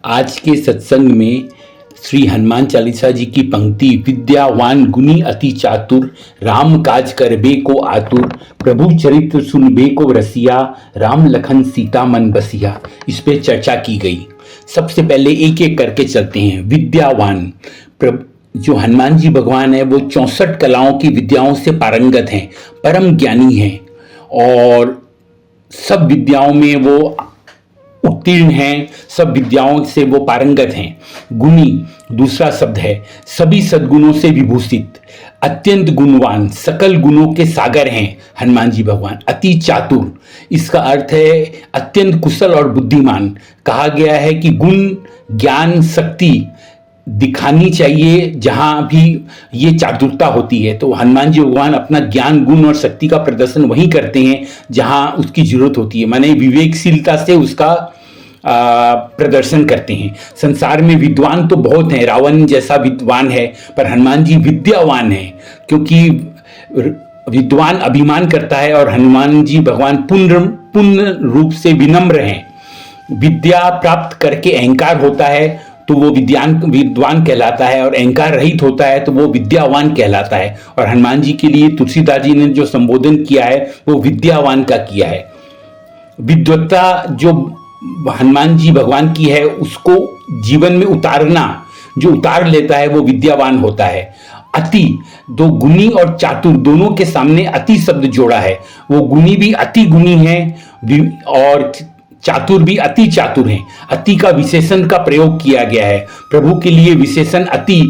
आज के सत्संग में श्री हनुमान चालीसा जी की पंक्ति, विद्यावान गुनी अति चातुर, राम काज करबे को आतुर, प्रभु चरित्र सुनबे को रसिया, राम लखन सीता मन बसिया, इस पे चर्चा की गई। सबसे पहले एक एक करके चलते हैं। विद्यावान, जो हनुमान जी भगवान है वो 64 कलाओं की विद्याओं से पारंगत हैं, परम ज्ञानी हैं और सब विद्याओं में वो उत्तीर्ण हैं, सब विद्याओं से वो पारंगत हैं। गुणी दूसरा शब्द है, सभी सद्गुणों से विभूषित, अत्यंत गुणवान, सकल गुणों के सागर हैं हनुमान जी भगवान। अति चातुर, इसका अर्थ है अत्यंत कुशल और बुद्धिमान। कहा गया है कि गुण ज्ञान शक्ति दिखानी चाहिए जहां भी ये चातुरता होती है, तो हनुमान जी भगवान अपना ज्ञान गुण और शक्ति का प्रदर्शन वहीं करते हैं जहां उसकी जरूरत होती है, माने विवेकशीलता से उसका प्रदर्शन करते हैं। संसार में विद्वान तो बहुत हैं, रावण जैसा विद्वान है, पर हनुमान जी विद्यावान है, क्योंकि विद्वान अभिमान करता है और हनुमान जी भगवान पूर्ण रूप से विनम्र हैं। विद्या प्राप्त करके अहंकार होता है तो वो विद्वान कहलाता है, और अहंकार रहित होता है तो वो विद्यावान कहलाता है। और हनुमान जी के लिए तुलसीदास जी ने जो संबोधन किया है वो विद्यावान का किया है। विद्वत्ता जो हनुमान जी भगवान की है उसको जीवन में उतारना, जो उतार लेता है वो विद्यावान होता है। अति, दो गुणी और चातुर दोनों के सामने अति शब्द जोड़ा है। वो गुणी भी अति गुणी है और चातुर भी अति चातुर हैं। अति का विशेषण का प्रयोग किया गया है। प्रभु के लिए विशेषण अति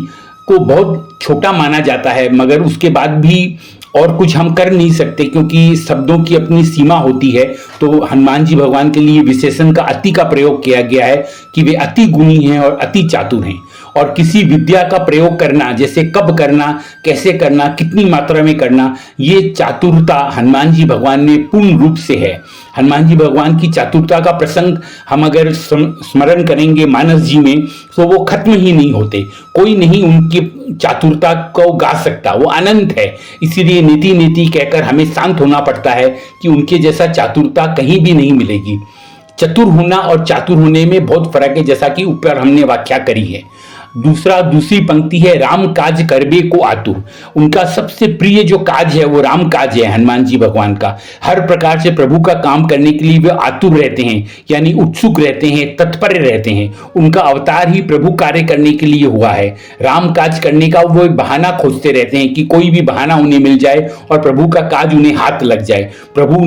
को बहुत छोटा माना जाता है, मगर उसके बाद भी और कुछ हम कर नहीं सकते क्योंकि शब्दों की अपनी सीमा होती है। तो हनुमान जी भगवान के लिए विशेषण का अति का प्रयोग किया गया है कि वे अति गुणी हैं और अति चातुर हैं। और किसी विद्या का प्रयोग करना, जैसे कब करना, कैसे करना, कितनी मात्रा में करना, ये चातुरता हनुमान जी भगवान में पूर्ण रूप से है। हनुमान जी भगवान की चातुरता का प्रसंग हम अगर स्मरण करेंगे मानस जी में तो वो खत्म ही नहीं होते। कोई नहीं उनकी चातुरता को गा सकता, वो अनंत है। इसीलिए नीति नीति कहकर हमें शांत होना पड़ता है कि उनके जैसा चातुरता कहीं भी नहीं मिलेगी। चतुर होना और चातुर होने में बहुत फर्क है, जैसा कि ऊपर हमने व्याख्या करी है। दूसरी पंक्ति है, राम काज करबे को आतुर। उनका सबसे प्रिय जो काज है वो राम काज है हनुमान जी भगवान का। हर प्रकार से प्रभु का काम करने के लिए वे आतुर रहते हैं, यानी उत्सुक रहते हैं, तत्पर रहते हैं। उनका अवतार ही प्रभु कार्य करने के लिए हुआ है। राम काज करने का वो बहाना खोजते रहते हैं कि कोई भी बहाना उन्हें मिल जाए और प्रभु का काज उन्हें हाथ लग जाए। प्रभु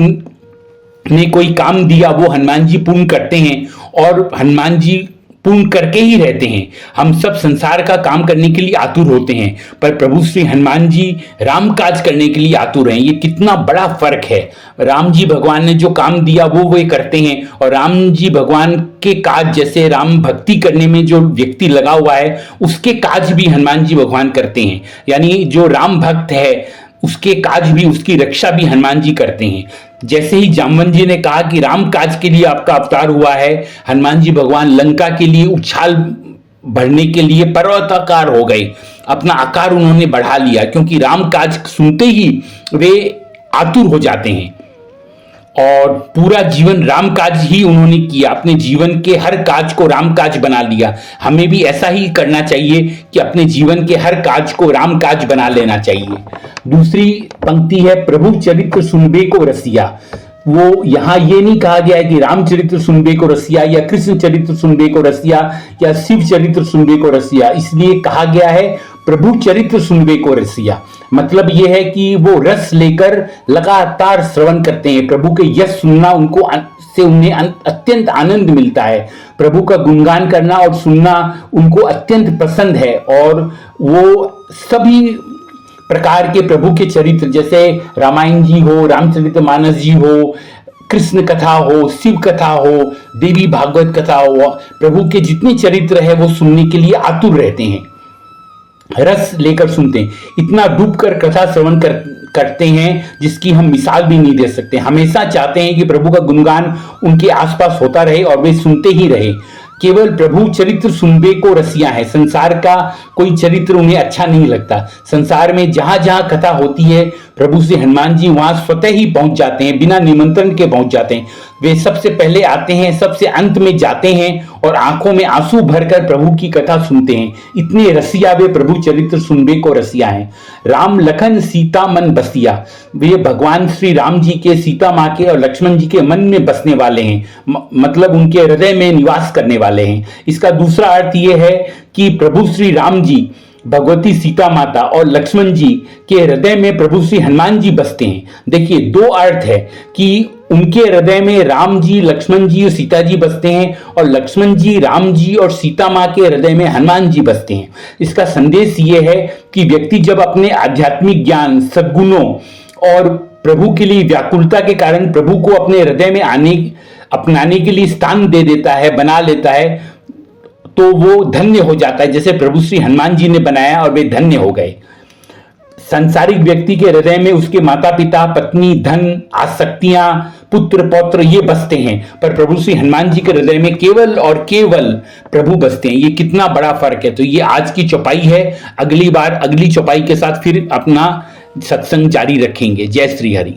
ने कोई काम दिया वो हनुमान जी पूर्ण करते हैं और हनुमान जी पूर्ण करके ही रहते हैं। हम सब संसार का काम करने के लिए आतुर होते हैं, पर प्रभु श्री हनुमान जी राम काज करने के लिए आतुर हैं। ये कितना बड़ा फर्क है। राम जी भगवान ने जो काम दिया वो वे करते हैं, और राम जी भगवान के काज, जैसे राम भक्ति करने में जो व्यक्ति लगा हुआ है उसके काज भी हनुमान जी भगवान करते हैं। यानी जो राम भक्त है उसके काज भी, उसकी रक्षा भी हनुमान जी करते हैं। जैसे ही जामवंत जी ने कहा कि राम काज के लिए आपका अवतार हुआ है, हनुमान जी भगवान लंका के लिए उछाल भरने के लिए पर्वताकार हो गए। अपना आकार उन्होंने बढ़ा लिया, क्योंकि राम काज सुनते ही वे आतुर हो जाते हैं। और पूरा जीवन राम काज ही उन्होंने किया, अपने जीवन के हर काज को राम काज बना लिया। हमें भी ऐसा ही करना चाहिए कि अपने जीवन के हर काज को राम काज बना लेना चाहिए। दूसरी पंक्ति है, प्रभु चरित्र सुनबे को रसिया। वो यहां ये नहीं कहा गया है कि रामचरित्र सुनबे को रसिया या कृष्ण चरित्र सुनबे को रसिया या शिव चरित्र सुनबे को रसिया, इसलिए कहा गया है प्रभु चरित्र सुनबे को रसिया। मतलब यह है कि वो रस लेकर लगातार श्रवण करते हैं। प्रभु के यश सुनना उन्हें अत्यंत आनंद मिलता है। प्रभु का गुणगान करना और सुनना उनको अत्यंत पसंद है। और वो सभी प्रकार के प्रभु के चरित्र, जैसे रामायण जी हो, रामचरितमानस जी हो, कृष्ण कथा हो, शिव कथा हो, देवी भागवत कथा हो, प्रभु के जितने चरित्र है वो सुनने के लिए आतुर रहते हैं, रस लेकर सुनते हैं। इतना डूबकर कथा श्रवण करते हैं जिसकी हम मिसाल भी नहीं दे सकते। हमेशा चाहते हैं कि प्रभु का गुणगान उनके आसपास होता रहे और वे सुनते ही रहे। केवल प्रभु चरित्र सुनबे को रसिया है। संसार का कोई चरित्र उन्हें अच्छा नहीं लगता। संसार में जहां जहां कथा होती है प्रभु श्री हनुमान जी वहां स्वतः ही पहुंच जाते हैं, बिना निमंत्रण के पहुंच जाते हैं। वे सबसे पहले आते हैं, सबसे अंत में जाते हैं और आंखों में आंसू भरकर प्रभु की कथा सुनते हैं। इतने रसिया वे प्रभु चरित्र सुनबे को रसिया हैं। राम लखन सीता मन बसिया, वे भगवान श्री राम जी के, सीता माँ के और लक्ष्मण जी के मन में बसने वाले हैं, मतलब उनके हृदय में निवास करने वाले हैं। इसका दूसरा अर्थ यह है कि प्रभु श्री राम जी, भगवती सीता माता और लक्ष्मण जी के हृदय में प्रभु श्री हनुमान जी बसते हैं। देखिए, दो अर्थ है कि उनके हृदय में राम जी, लक्ष्मण जी और सीता जी बसते हैं, और लक्ष्मण जी, राम जी और सीता माँ के हृदय में हनुमान जी बसते हैं। इसका संदेश ये है कि व्यक्ति जब अपने आध्यात्मिक ज्ञान, सद्गुणों और प्रभु के लिए व्याकुलता के कारण प्रभु को अपने हृदय में अपनाने के लिए स्थान दे देता है, बना लेता है, तो वो धन्य हो जाता है, जैसे प्रभु श्री हनुमान जी ने बनाया और वे धन्य हो गए। सांसारिक व्यक्ति के हृदय में उसके माता पिता, पत्नी, धन, आसक्तियां, पुत्र, पौत्र ये बसते हैं, पर प्रभु श्री हनुमान जी के हृदय में केवल और केवल प्रभु बसते हैं। ये कितना बड़ा फर्क है। तो ये आज की चौपाई है। अगली बार अगली चौपाई के साथ फिर अपना सत्संग जारी रखेंगे। जय श्री हरि।